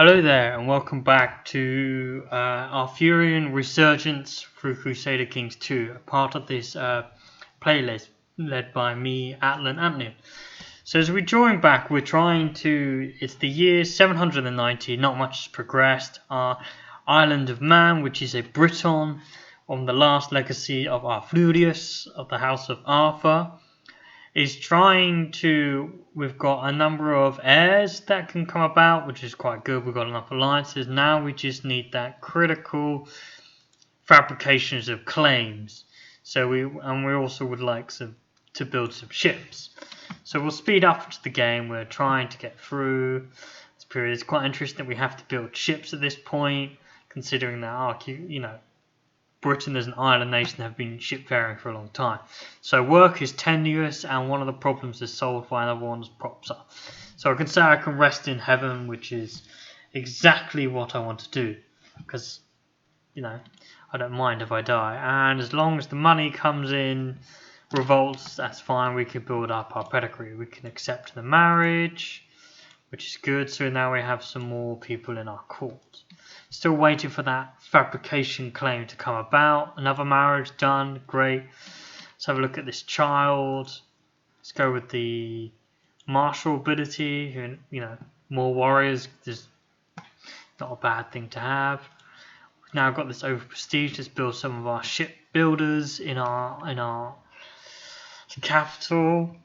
Hello there, and welcome back to Arthurian Resurgence through Crusader Kings II, a part of this playlist led by me, Atlan Amnir. So as we're drawing back, it's the year 790, not much has progressed. Our Island of Man, which is a Briton on the last legacy of Arthurius, of the House of Arthur, we've got a number of heirs that can come about, which is quite good. We've got enough alliances. Now we just need that critical fabrications of claims. We also would like to build some ships. So we'll speed up to the game. We're trying to get through this period. It's quite interesting that we have to build ships at this point, considering that Britain as an island nation have been shipfaring for a long time. So work is tenuous, and one of the problems is solved while another one props up. So I can say I can rest in heaven, which is exactly what I want to do. Because, I don't mind if I die. And as long as the money comes in, revolts, that's fine. We can build up our pedigree. We can accept the marriage, which is good. So now we have some more people in our court. Still waiting for that fabrication claim to come about. Another marriage done. Great. Let's have a look at this child. Let's go with the martial ability. More warriors is not a bad thing to have. We've now got this over prestige. Let's build some of our ship builders in our capital.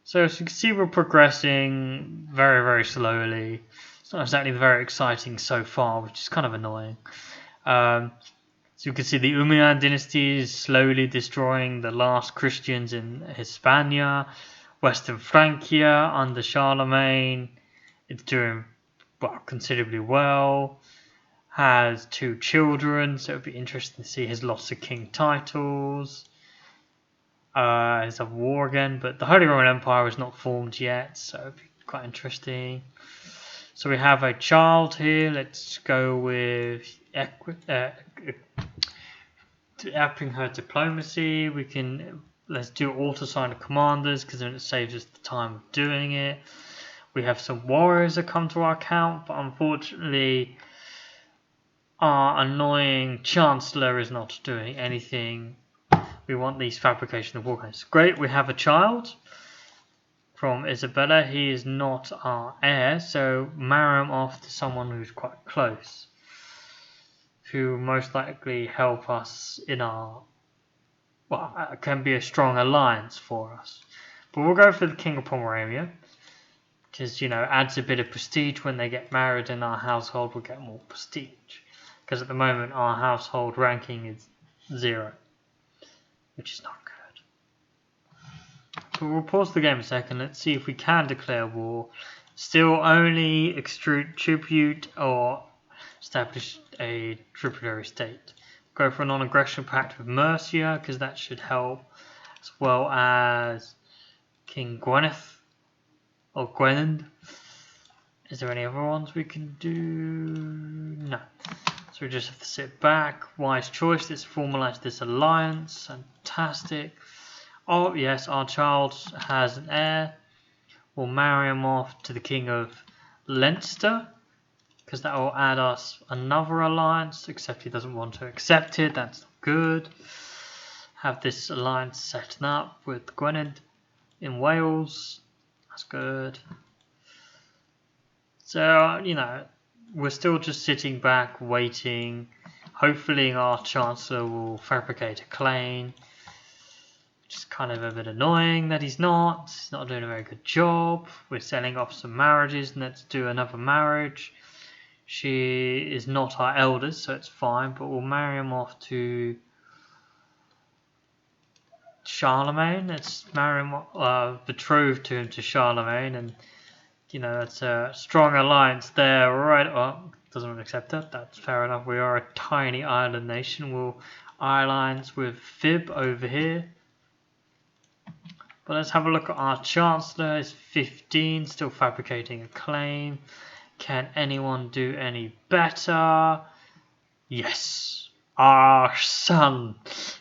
So as you can see, we're progressing very, very slowly. It's not exactly very exciting so far, which is kind of annoying. So you can see the Umayyad dynasty is slowly destroying the last Christians in Hispania. Western Francia under Charlemagne, it's doing considerably well. Has 2 children, so it would be interesting to see his loss of king titles. He's at war again, but the Holy Roman Empire is not formed yet, so it would be quite interesting. So we have a child here. Let's go with upping her diplomacy. Let's do auto-sign commanders because then it saves us the time of doing it. We have some warriors that come to our account, but unfortunately our annoying chancellor is not doing anything. We want these fabrication of war claims. Great, we have a child from Isabella. He is not our heir, so marry him off to someone who's quite close, who will most likely help us in can be a strong alliance for us. But we'll go for the King of Pomerania, because, adds a bit of prestige when they get married in our household. We'll get more prestige, because at the moment our household ranking is 0, which is not good. So we'll pause the game a second. Let's see if we can declare war. Still only extrude tribute or establish a tributary state. Go for a non-aggression pact with Mercia, because that should help, as well as King Gwyneth or Gwenend. Is there any other ones we can do? No. So we just have to sit back. Wise choice. Let's formalize this alliance. Fantastic. Oh yes, our child has an heir. We'll marry him off to the King of Leinster, because that will add us another alliance, except he doesn't want to accept it. That's not good. Have this alliance set up with Gwynedd in Wales. That's good. So, we're still just sitting back, waiting. Hopefully our Chancellor will fabricate a claim. Which is kind of a bit annoying that he's not. He's not doing a very good job. We're selling off some marriages, and let's do another marriage. She is not our eldest, so it's fine, but we'll marry him off to Charlemagne. Let's marry him, betrothed to him to Charlemagne, and that's a strong alliance there, right? Well, doesn't accept that. That's fair enough. We are a tiny island nation. We'll alliance with Fib over here. But let's have a look at our Chancellor. Is 15, still fabricating a claim. Can anyone do any better? Yes, our son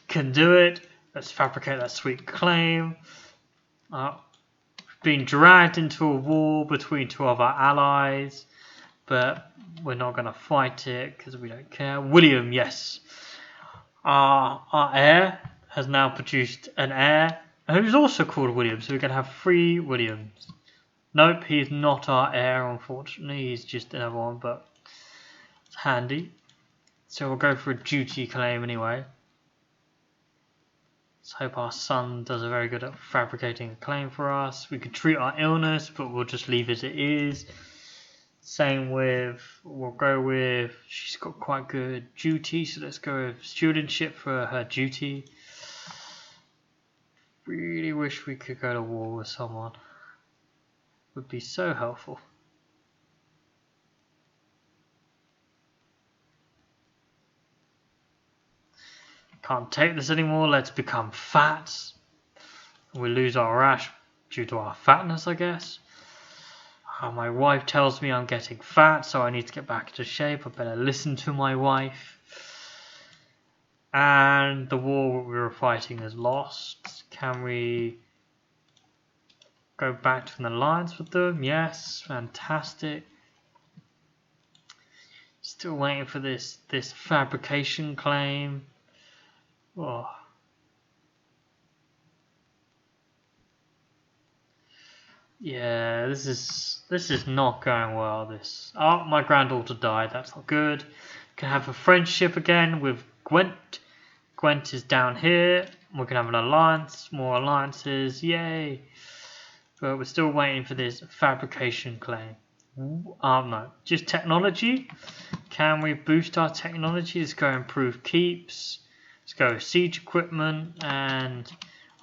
can do it. Let's fabricate that sweet claim. Being dragged into a war between 2 of our allies. but we're not going to fight it because we don't care. William, yes. Our heir has now produced an heir who's also called William, so we can have 3 Williams. Nope, he's not our heir, unfortunately. He's just another one, but it's handy. So we'll go for a duty claim anyway. Let's hope our son does a very good at fabricating a claim for us. We could treat our illness, but we'll just leave as it is. Same with, we'll go with, she's got quite good duty, so let's go with studentship for her duty. Really wish we could go to war with someone. Would be so helpful. Can't take this anymore, let's become fat. We lose our rash due to our fatness, I guess. My wife tells me I'm getting fat, so I need to get back into shape. I better listen to my wife. And the war we were fighting is lost. Can we go back to an alliance with them? Yes, fantastic. Still waiting for this fabrication claim. Oh. Yeah, this is not going well. Oh, my granddaughter died. That's not good. Can have a friendship again with Gwent. Gwent is down here. We can have an alliance. More alliances. Yay! But we're still waiting for this fabrication claim. No, just technology. Can we boost our technology? Let's go improve keeps. Let's go siege equipment, and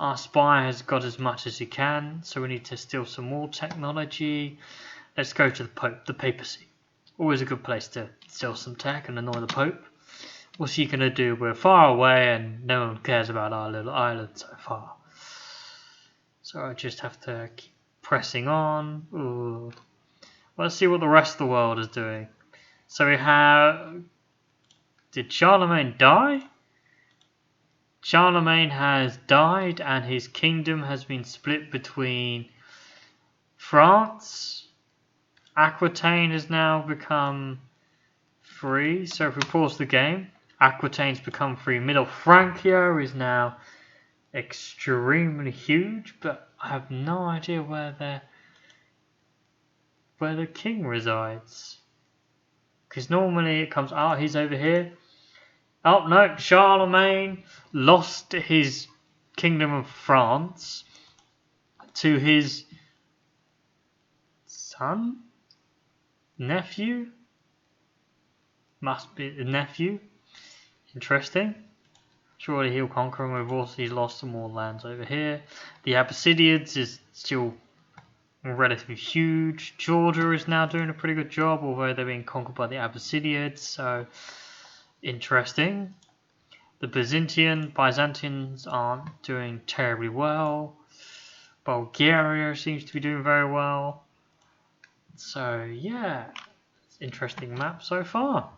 our spy has got as much as he can, so we need to steal some more technology. Let's go to the Pope, the papacy. Always a good place to steal some tech and annoy the Pope. What's he going to do? We're far away and no one cares about our little island so far. So I just have to keep pressing on. Ooh. Let's see what the rest of the world is doing. So we have... Did Charlemagne die? Charlemagne has died and his kingdom has been split between France. Aquitaine has now become free. So if we pause the game, Aquitaine's become free. Middle Francia is now extremely huge, but I have no idea where the king resides. Because normally it comes out, he's over here. Oh no, Charlemagne lost his kingdom of France to his son? Nephew? Must be the nephew. Interesting. Surely he'll conquer, and he's lost some more lands over here. The Abyssinians is still relatively huge. Georgia is now doing a pretty good job, although they're being conquered by the Abyssinians, so interesting. The Byzantines aren't doing terribly well. Bulgaria seems to be doing very well. So yeah, it's an interesting map so far.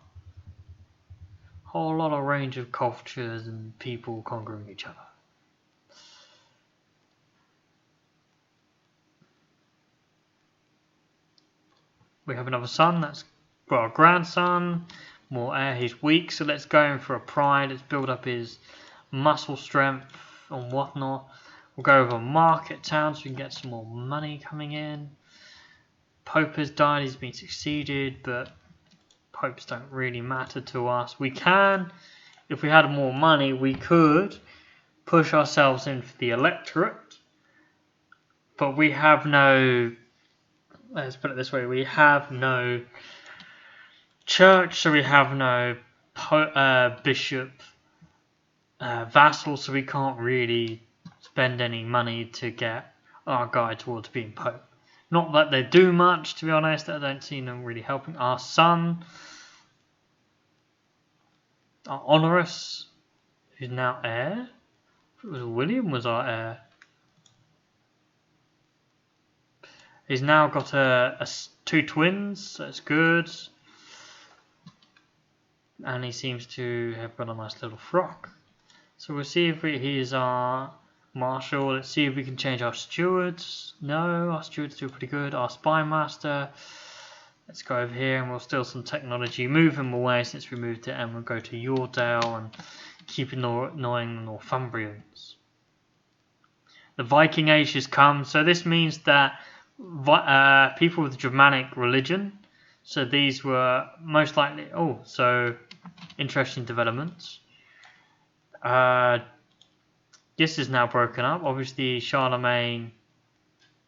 Whole lot of range of cultures and people conquering each other. We have another son, that's got our grandson. More air, he's weak, so let's go in for a pride. Let's build up his muscle strength and whatnot. We'll go over market town so we can get some more money coming in. Pope has died, he's been succeeded, but popes don't really matter to us. We can, if we had more money, we could push ourselves in for the electorate, but we have no, let's put it this way, we have no church, so we have no bishop vassal, so we can't really spend any money to get our guy towards being pope. Not that they do much, to be honest. I don't see them really helping. Our son, our Honorus, who's now heir. It was William was our heir. He's now got two twins, so it's good. And he seems to have got a nice little frock. So we'll see if he is our marshal. Let's see if we can change our stewards. No, our stewards do pretty good. Our spy master. Let's go over here and we'll steal some technology, move him away since we moved it, and we'll go to Yordale and keep annoying the Northumbrians. The Viking Age has come, so this means that people with Germanic religion, so these were most likely, so interesting developments. This is now broken up. Obviously, Charlemagne,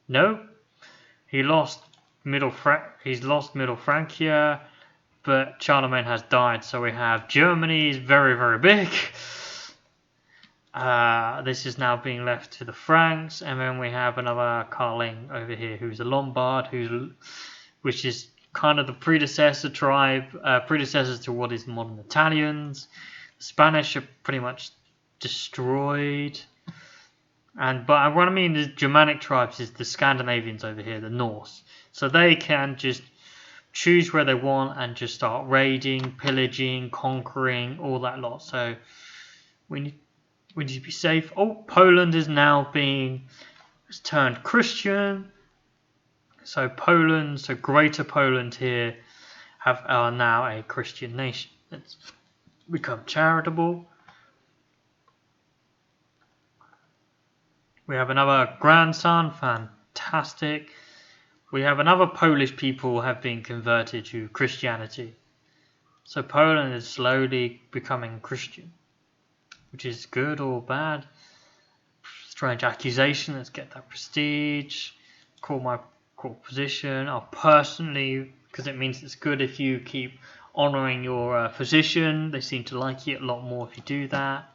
no, he's lost Middle Francia, but Charlemagne has died. So we have Germany is very, very big. This is now being left to the Franks, and then we have another Carling over here who's a Lombard, which is kind of the predecessor to what is modern Italians. The Spanish are pretty much destroyed, but what I mean is Germanic tribes is the Scandinavians over here, the Norse. So they can just choose where they want and just start raiding, pillaging, conquering, all that lot. So we need to be safe. Poland is now turned Christian. So Greater Poland here are now a Christian nation. Let's become charitable. We have another grandson, fantastic. We have another Polish people have been converted to Christianity. So Poland is slowly becoming Christian, which is good or bad. Strange accusation, let's get that prestige. Call my court position. Personally, because it means it's good if you keep honouring your position. They seem to like it a lot more if you do that.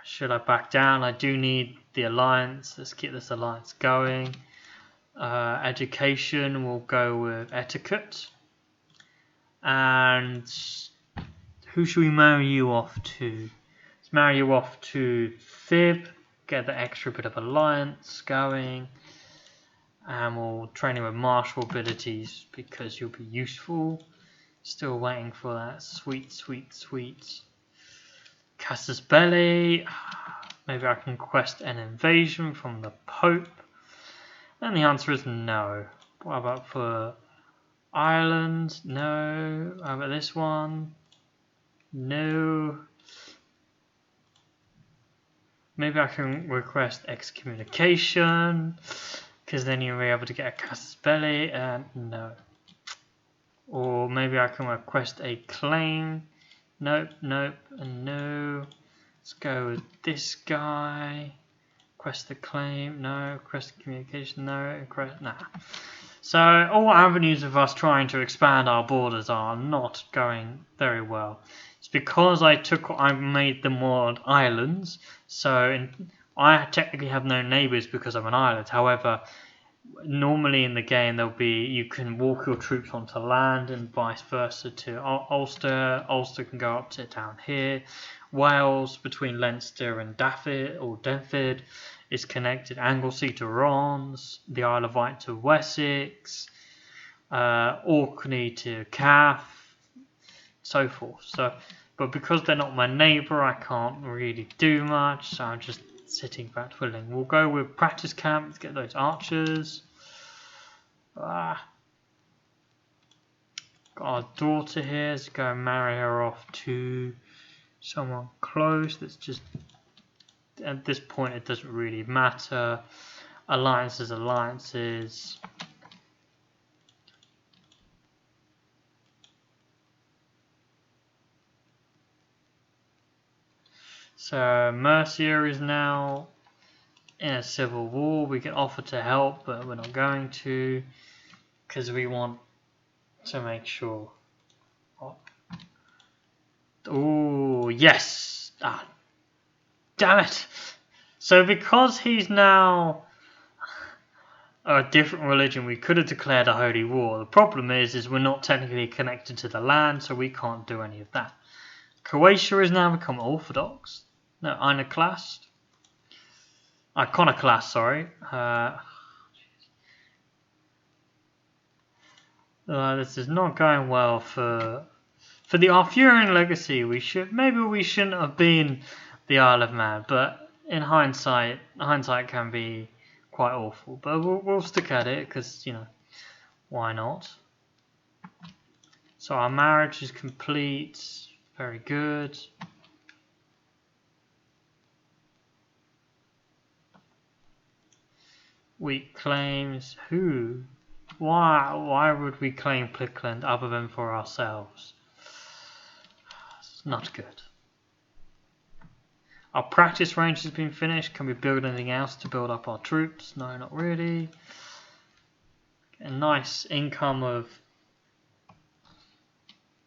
Should I back down? I do need the alliance. Let's keep this alliance going. Education, we'll go with etiquette. And who should we marry you off to? Let's marry you off to Fib. Get the extra bit of alliance going. And we'll train you with martial abilities because you'll be useful. Still waiting for that sweet Casus Belli. Maybe I can request an invasion from the Pope. And the answer is no. What about for Ireland? No. How about this one? No. Maybe I can request excommunication, because then you'll be able to get a Casus Belli, and no. Or maybe I can request a claim. Nope, and no. Let's go with this guy. Request a claim, no. Request a communication, no. Nah. So all avenues of us trying to expand our borders are not going very well. It's because I made them world islands, so I technically have no neighbours because I'm an island. However, normally in the game you can walk your troops onto land and vice versa to Ulster. Ulster can go up to down here. Wales between Leinster and Denford is connected. Anglesey to Rons, the Isle of Wight to Wessex, Orkney to Cath, so forth. But because they're not my neighbour, I can't really do much, so I'm just sitting back twiddling. We'll go with practice camp. Let's get those archers. Got our daughter here. Let's go and marry her off to someone close. Let's just, at this point it doesn't really matter. Alliances. So Mercia is now in a civil war. We can offer to help, but we're not going to, because we want to make sure. Oh yes! Damn it! So because he's now a different religion, we could have declared a holy war. The problem is we're not technically connected to the land, so we can't do any of that. Croatia has now become Orthodox. No, Iconoclast, sorry. This is not going well for the Arthurian Legacy. We shouldn't have been the Isle of Man, but in hindsight can be quite awful. But we'll stick at it because, you know, why not? So our marriage is complete. Very good. Weak claims. Who? Why would we claim Plickland other than for ourselves? It's not good. Our practice range has been finished. Can we build anything else to build up our troops? No, not really. A nice income of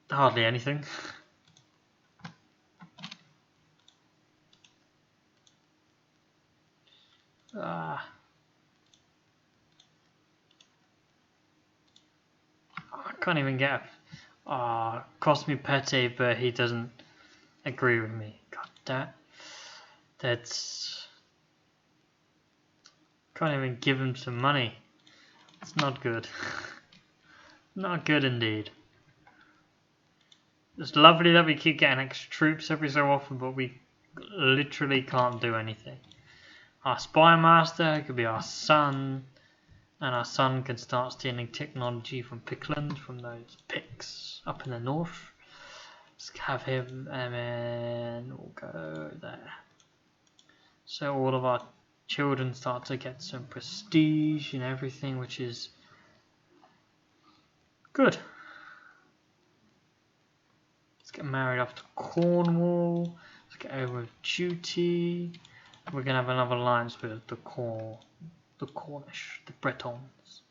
hardly anything. I can't even get cost me pete, but he doesn't agree with me. God, that's can't even give him some money. It's not good. Not good indeed. It's lovely that we keep getting extra troops every so often, but we literally can't do anything. Our spy master could be our son, and our son can start stealing technology from Pickland, from those Picts up in the north. Let's have him, and then we'll go there. So all of our children start to get some prestige and everything, which is good. Let's get married off to Cornwall. Let's get over with duty. We're gonna have another alliance with the Cornish, the Bretons.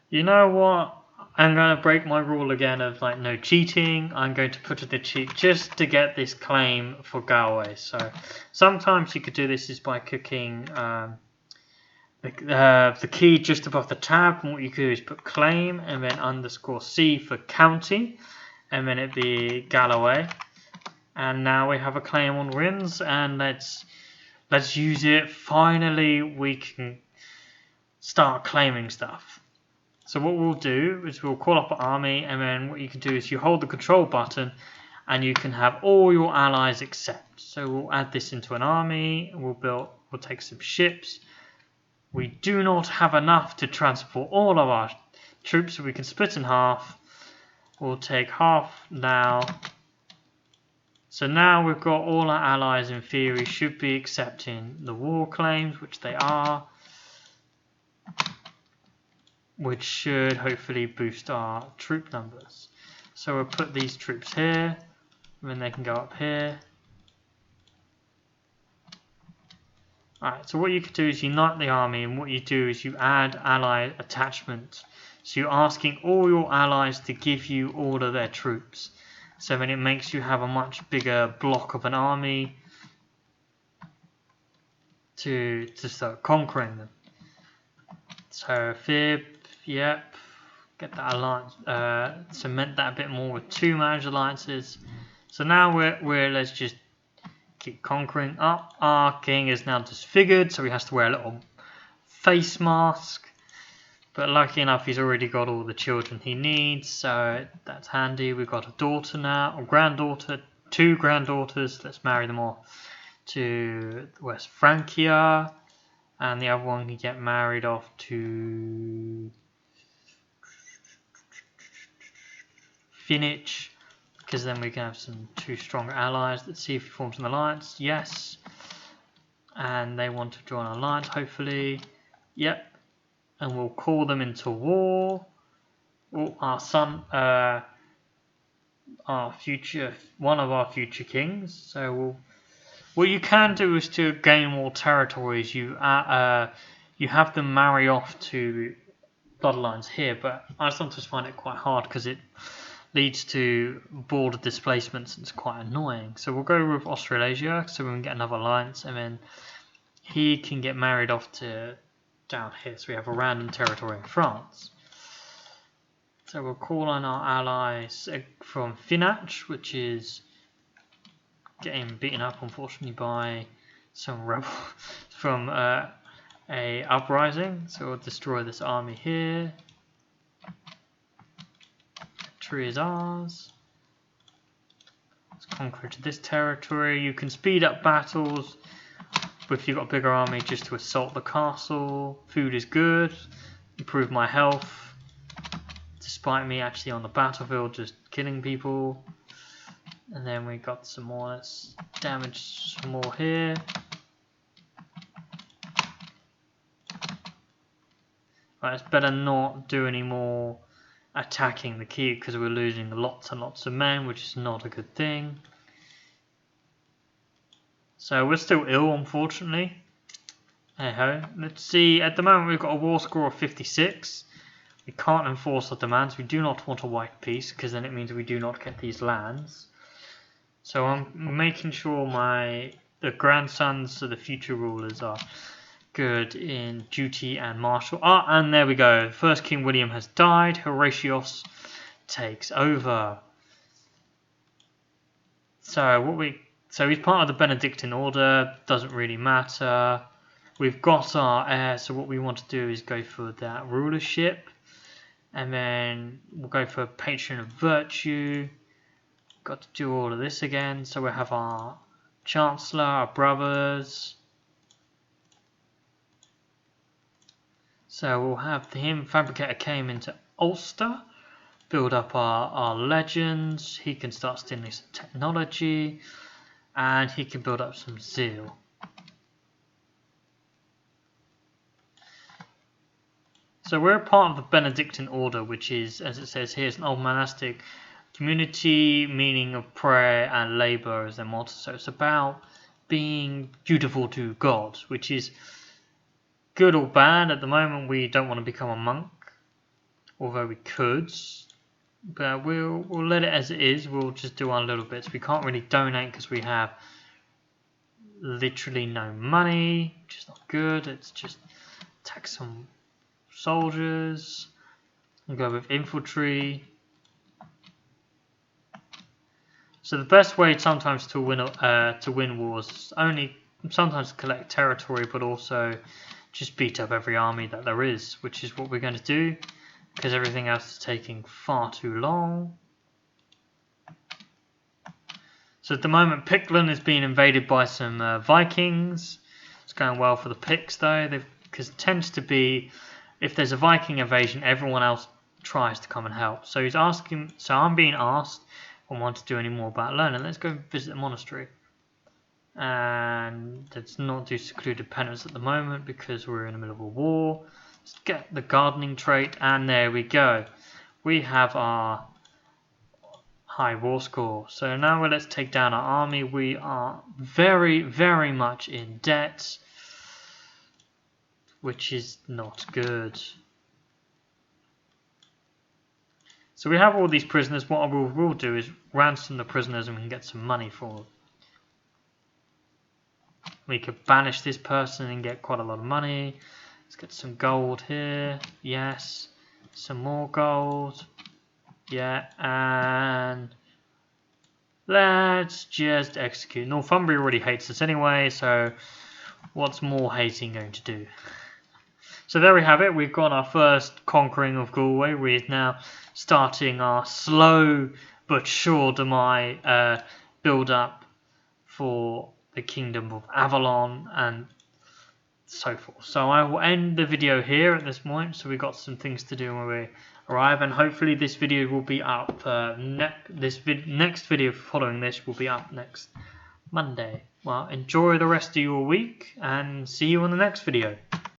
You know what? I'm going to break my rule again of like no cheating. I'm going to put in the cheat just to get this claim for Galway. So sometimes you could do this is by clicking the key just above the tab. And what you could do is put claim and then _C for county, and then it'd be Galloway. And now we have a claim on Wins, and let's use it. Finally, we can start claiming stuff. So what we'll do is we'll call up an army, and then what you can do is you hold the control button and you can have all your allies accept. So we'll add this into an army, we'll take some ships. We do not have enough to transport all of our troops, so we can split in half. We'll take half now. So now we've got all our allies in theory should be accepting the war claims, which they are, which should hopefully boost our troop numbers. So we'll put these troops here, and then they can go up here. Alright, so what you can do is unite the army, and what you do is you add ally attachment. So you're asking all your allies to give you all of their troops. So then it makes you have a much bigger block of an army to start conquering them. So Fib, yep, get that alliance, cement that a bit more with 2 managed alliances. So now let's just keep conquering up. Our king is now disfigured, so he has to wear a little face mask. But lucky enough, he's already got all the children he needs, so that's handy. We've got a daughter now, a granddaughter, 2 granddaughters. Let's marry them all to West Francia. And the other one can get married off to Finich, because then we can have some 2 stronger allies. Let's see if he forms an alliance. Yes. And they want to join an alliance, hopefully. Yep. And we'll call them into war. Oh, our son, one of our future kings. So what you can do is to gain more territories. You have them marry off to bloodlines here, but I sometimes find it quite hard because it leads to border displacements and it's quite annoying. So we'll go with Australasia, so we can get another alliance, and then he can get married off to down here, so we have a random territory in France. So we'll call on our allies from Finach, which is getting beaten up unfortunately by some rebels from a uprising, so we'll destroy this army here. Victory is ours. Let's conquer to this territory. You can speed up battles if you've got a bigger army just to assault the castle. Food is good. Improve my health. Despite me actually on the battlefield just killing people. And then we got some more. Let's damage some more here. Right, it's better not do any more attacking the keep because we're losing lots and lots of men, which is not a good thing. So we're still ill, unfortunately. Hey ho. Let's see. At the moment, we've got a war score of 56. We can't enforce our demands. We do not want a white peace because then it means we do not get these lands. So I'm making sure the grandsons of the future rulers are good in duty and martial art. And there we go. First King William has died. Horatius takes over. So he's part of the Benedictine order. Doesn't really matter. We've got our heir. So what we want to do is go for that rulership. And then we'll go for patron of virtue. Got to do all of this again. So we'll have our chancellor, our brothers. So we'll have him. Fabricator came into Ulster. Build up our legends. He can start stealing some technology. And he can build up some zeal. So we're a part of the Benedictine order, which is, as it says here, is an old monastic community, meaning of prayer and labour as their motto. So it's about being dutiful to God, which is good or bad. At the moment, we don't want to become a monk, although we could. But we'll let it as it is. We'll just do our little bits. We can't really donate because we have literally no money, which is not good. It's just attack some soldiers and go with infantry. So the best way sometimes to win wars is only sometimes collect territory, but also just beat up every army that there is, which is what we're going to do because everything else is taking far too long. So at the moment, Pictland is being invaded by some Vikings. It's going well for the Picts though, because it tends to be if there's a Viking invasion, everyone else tries to come and help. So he's asking. So I'm being asked. I want to do any more about learning. Let's go visit the monastery. And let's not do secluded penance at the moment because we're in the middle of a war. Let's get the gardening trait, and there we go. We have our high war score. So now let's take down our army. We are very, very much in debt, which is not good. So we have all these prisoners. What we'll do is ransom the prisoners and we can get some money for them. We could banish this person and get quite a lot of money. Let's get some gold here. Yes. Some more gold. Yeah. And let's just execute. Northumbria already hates us anyway, so what's more hating going to do? So there we have it. We've got our first conquering of Galway. We're now starting our slow but sure build up for the Kingdom of Avalon and so forth. So I will end the video here at this point. So we've got some things to do when we arrive, and hopefully this video will be up. Next video following this will be up next Monday. Well, enjoy the rest of your week and see you on the next video.